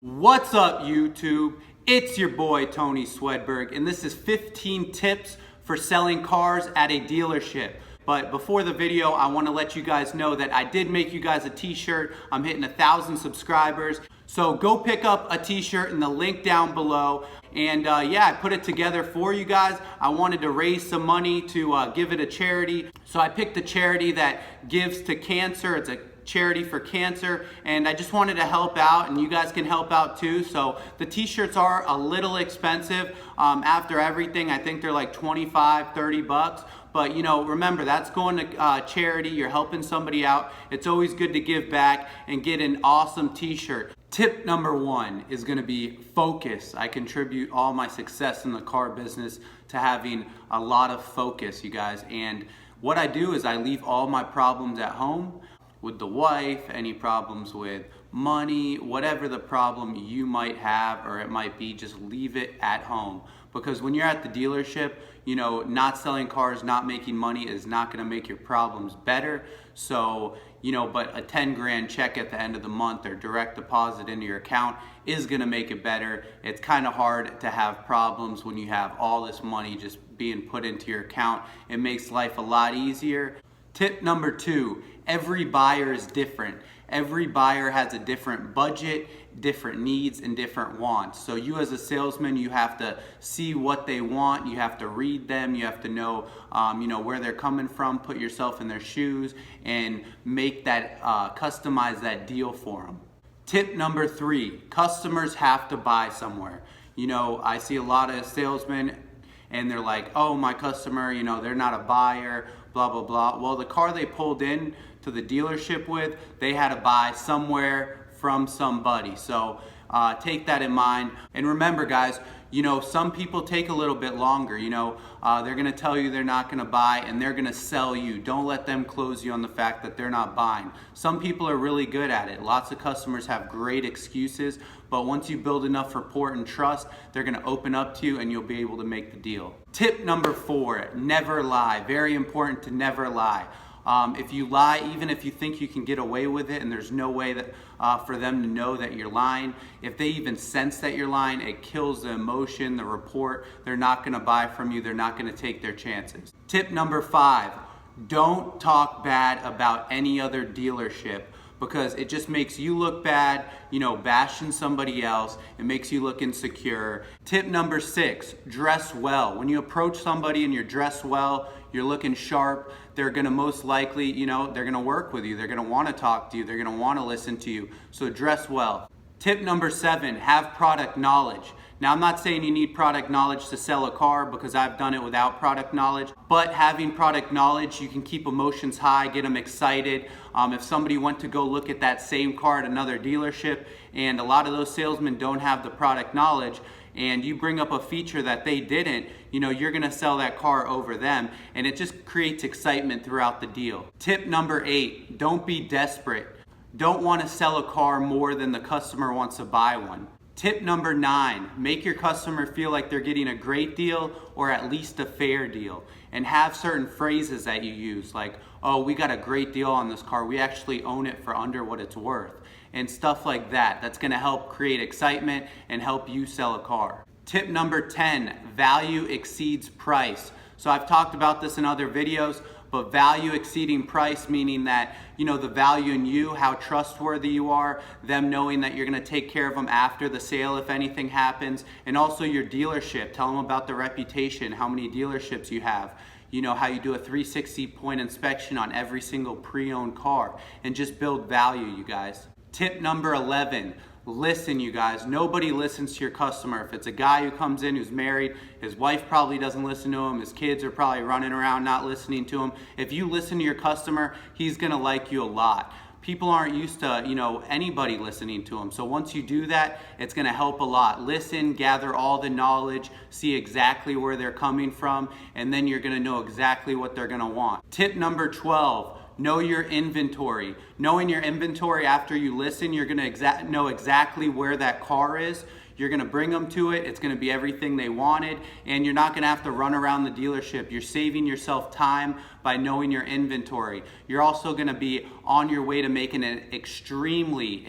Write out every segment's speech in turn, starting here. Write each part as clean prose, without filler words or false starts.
What's up, YouTube? It's your boy Tony Swedberg, and this is 15 tips for selling cars at a dealership. But before the video, I want to let you guys know that I did make you guys a t-shirt. I'm hitting 1,000 subscribers. So go pick up a t-shirt in the link down below. And yeah, I put it together for you guys. I wanted to raise some money to give it a charity. So I picked a charity that gives to cancer. It's a charity for cancer, and I just wanted to help out, and you guys can help out too. So the t-shirts are a little expensive after everything. I think they're like 25, 30 bucks. But you know, remember, that's going to charity. You're helping somebody out. It's always good to give back and get an awesome t-shirt. Tip number 1 is going to be focus. I contribute all my success in the car business to having a lot of focus, you guys. And what I do is I leave all my problems at home. With the wife, any problems with money, whatever the problem you might have, or it might be, just leave it at home. Because when you're at the dealership, you know, not selling cars, not making money is not going to make your problems better. So, you know, but a 10 grand check at the end of the month or direct deposit into your account is going to make it better. It's kind of hard to have problems when you have all this money just being put into your account. It makes life a lot easier. Tip number 2, every buyer is different. Every buyer has a different budget, different needs, and different wants. So you as a salesman, you have to see what they want. You have to read them. You have to know, where they're coming from, put yourself in their shoes, and make that, customize that deal for them. Tip number 3, customers have to buy somewhere. You know, I see a lot of salesmen and they're like, oh, my customer, you know, they're not a buyer, blah, blah, blah. Well, the car they pulled in to the dealership with, they had to buy somewhere from somebody. So take that in mind. And remember, guys, you know, some people take a little bit longer. You know, they're going to tell you they're not going to buy, and they're going to sell you. Don't let them close you on the fact that they're not buying. Some people are really good at it. Lots of customers have great excuses, but once you build enough rapport and trust, they're going to open up to you and you'll be able to make the deal. Tip number 4, never lie. Very important to never lie. If you lie, even if you think you can get away with it and there's no way that for them to know that you're lying, if they even sense that you're lying, it kills the emotion, the rapport. They're not going to buy from you. They're not going to take their chances. Tip number 5, don't talk bad about any other dealership, because it just makes you look bad, you know, bashing somebody else. It makes you look insecure. Tip number 6, dress well. When you approach somebody and you're dressed well, you're looking sharp, they're gonna most likely, you know, they're gonna work with you. They're gonna wanna talk to you. They're gonna wanna listen to you. So dress well. Tip number 7, have product knowledge. Now, I'm not saying you need product knowledge to sell a car, because I've done it without product knowledge, but having product knowledge, you can keep emotions high, get them excited. If somebody went to go look at that same car at another dealership, and a lot of those salesmen don't have the product knowledge, and you bring up a feature that they didn't, you know, you're gonna sell that car over them, and it just creates excitement throughout the deal. Tip number 8, don't be desperate. Don't want to sell a car more than the customer wants to buy one. Tip number 9, make your customer feel like they're getting a great deal or at least a fair deal. And have certain phrases that you use, like, oh, we got a great deal on this car. We actually own it for under what it's worth. And stuff like that. That's going to help create excitement and help you sell a car. Tip number 10, value exceeds price. So I've talked about this in other videos, but value exceeding price, meaning that, you know, the value in you, how trustworthy you are, them knowing that you're going to take care of them after the sale if anything happens, and also your dealership. Tell them about the reputation, how many dealerships you have, you know, how you do a 360-point inspection on every single pre-owned car, and just build value, you guys. Tip number 11, listen, you guys. Nobody listens to your customer. If it's a guy who comes in who's married, his wife probably doesn't listen to him. His kids are probably running around not listening to him. If you listen to your customer, he's going to like you a lot. People aren't used to, you know, anybody listening to them. So once you do that, it's going to help a lot. Listen, gather all the knowledge, see exactly where they're coming from, and then you're going to know exactly what they're going to want. Tip number 12, know your inventory. Knowing your inventory after you listen, you're going to know exactly where that car is. You're gonna bring them to it. It's gonna be everything they wanted, and you're not gonna have to run around the dealership. You're saving yourself time by knowing your inventory. You're also gonna be on your way to making an extremely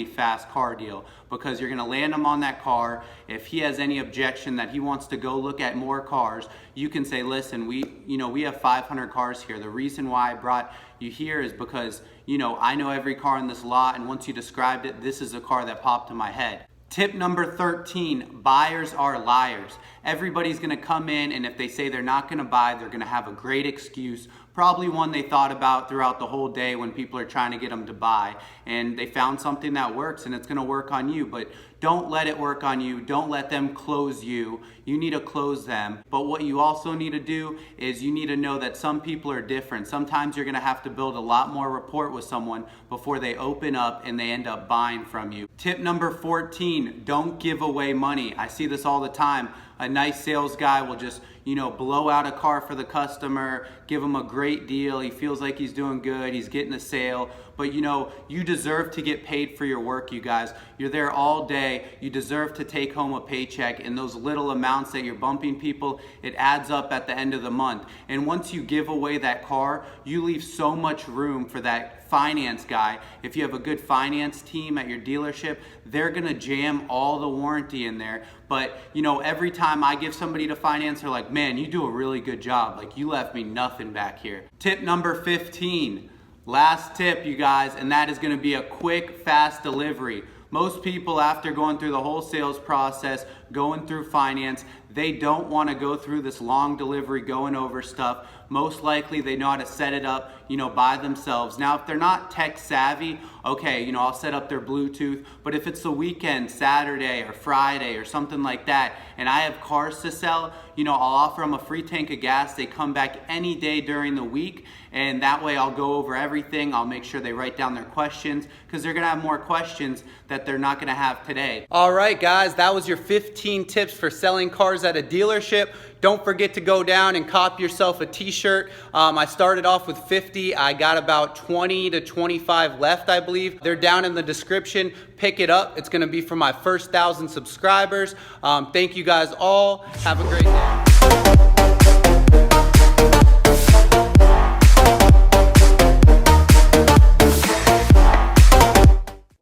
fast car deal, because you're gonna land him on that car. If he has any objection that he wants to go look at more cars, you can say, listen, we have 500 cars here. The reason why I brought you here is because, I know every car in this lot, and once you described it, this is a car that popped in my head. Tip number 13, buyers are liars. Everybody's gonna come in, and if they say they're not gonna buy, they're gonna have a great excuse, probably one they thought about throughout the whole day when people are trying to get them to buy, and they found something that works, and it's gonna work on you. But don't let it work on you. Don't let them close you. You need to close them. But what you also need to do is you need to know that some people are different. Sometimes you're gonna have to build a lot more rapport with someone before they open up and they end up buying from you. Tip number 14, don't give away money. I see this all the time. A nice sales guy will just, blow out a car for the customer, give him a great deal. He feels like he's doing good, he's getting a sale. But you deserve to get paid for your work, you guys. You're there all day. You deserve to take home a paycheck, and those little amounts that you're bumping people, it adds up at the end of the month. And once you give away that car, you leave so much room for that finance guy. If you have a good finance team at your dealership, they're gonna jam all the warranty in there. But every time I give somebody to finance, they're like, man, you do a really good job. Like, you left me nothing back here. Tip number 15. Last tip, you guys, and that is gonna be a quick, fast delivery. Most people, after going through the whole sales process, going through finance, they don't wanna go through this long delivery, going over stuff. Most likely they know how to set it up, by themselves. Now, if they're not tech savvy, okay, I'll set up their Bluetooth, but if it's the weekend, Saturday or Friday or something like that, and I have cars to sell, I'll offer them a free tank of gas. They come back any day during the week, and that way I'll go over everything. I'll make sure they write down their questions, because they're gonna have more questions that they're not gonna have today. All right, guys, that was your 15 tips for selling cars at a dealership. Don't forget to go down and cop yourself a t-shirt. I started off with 50. I got about 20 to 25 left, I believe. They're down in the description. Pick it up. It's gonna be for my first 1,000 subscribers. Thank you guys all. Have a great day.